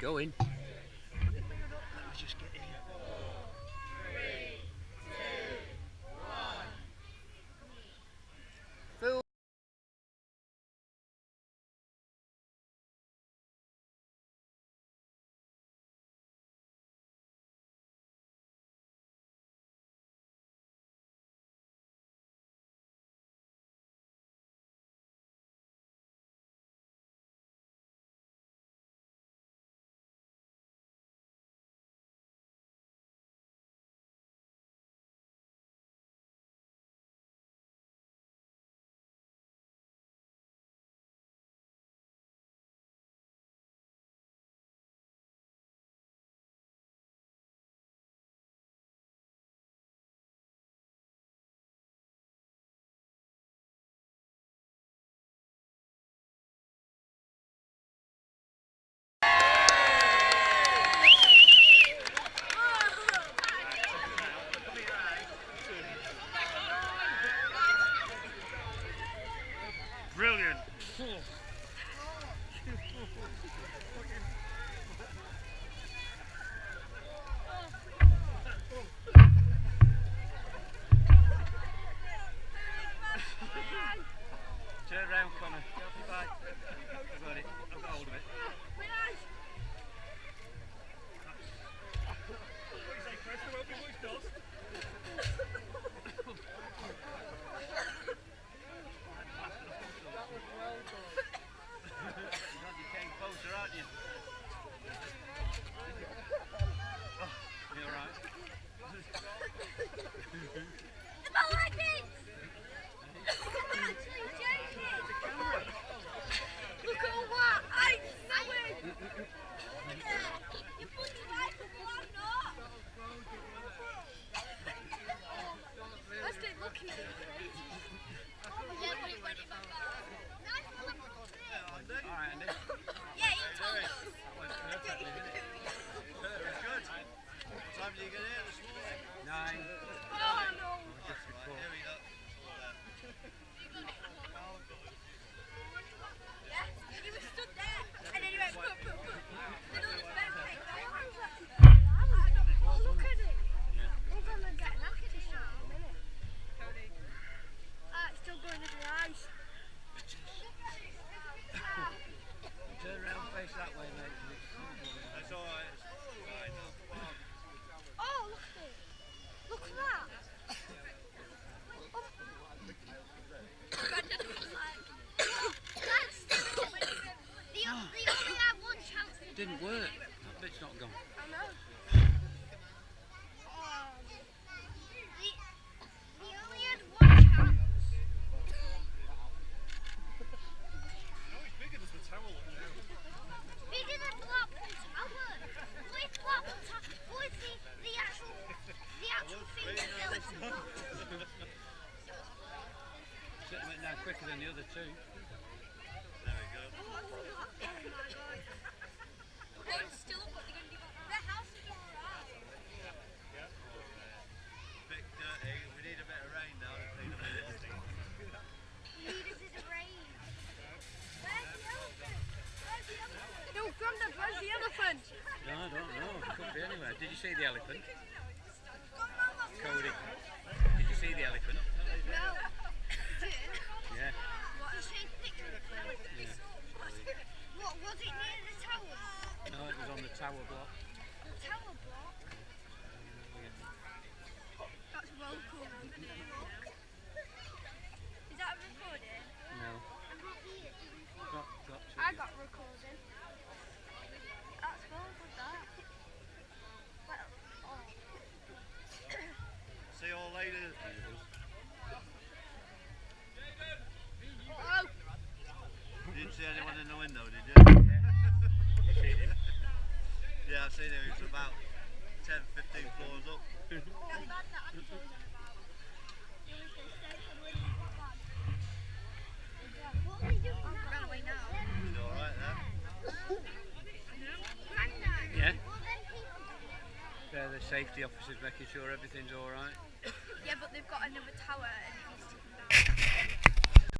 going. Let's just get in. Phil. Brilliant. Turn around, Connor. Right. I've got it. I've got hold of it. You came closer, aren't you? You alright? Look at all that! I know it! You put it right for one, not! I stayed looking at it. Yeah, but it went in my car. Alright, Andy. Yeah, he told us. That went perfectly, didn't it? That was good. What time did you get here this morning? 9. Oh, no. Just before. Here we go. Yeah, he was stood there. And then he went, boop, boop, boop. Then all the phone came back. Look at it. We're going to get an active shot in a minute. It's still going to the ice. Turn around, face that way, mate. That's alright. It's fine now. Oh, look at it. Look at that. That's they only had one chance. Didn't work. That bit's not gone. I know. They only had one chance. Bigger than Blackpool Tower. With Blackpool Tower, with the actual thing that built. It went down quicker than the other two. There we go. They're still up, what they're going to do. The house is alright. Bit dirty. We need a bit of rain now to clean up this. We need a bit of rain. Where's the elephant? Where's the elephant? No, Grandad, where's the elephant? No, I don't know. It could be anywhere. Did you see the elephant? Cody. Did you see the elephant? No. Yeah. What? Did you see a picture of the elephant? Yeah. What, was it near the tower? No, it was on the tower block. The tower block? That's well cool, isn't it? Is that a recording? No. Got to. I got recording. That's well good, that. Well, oh. See you all later. Oh! You didn't see anyone in the window, did you? You seen him? Yeah, I've seen him. He's about 10, 15 floors up. What are we doing now? Run away now. You alright there? Yeah. They're the safety officers making sure everything's alright. Yeah, but they've got another tower and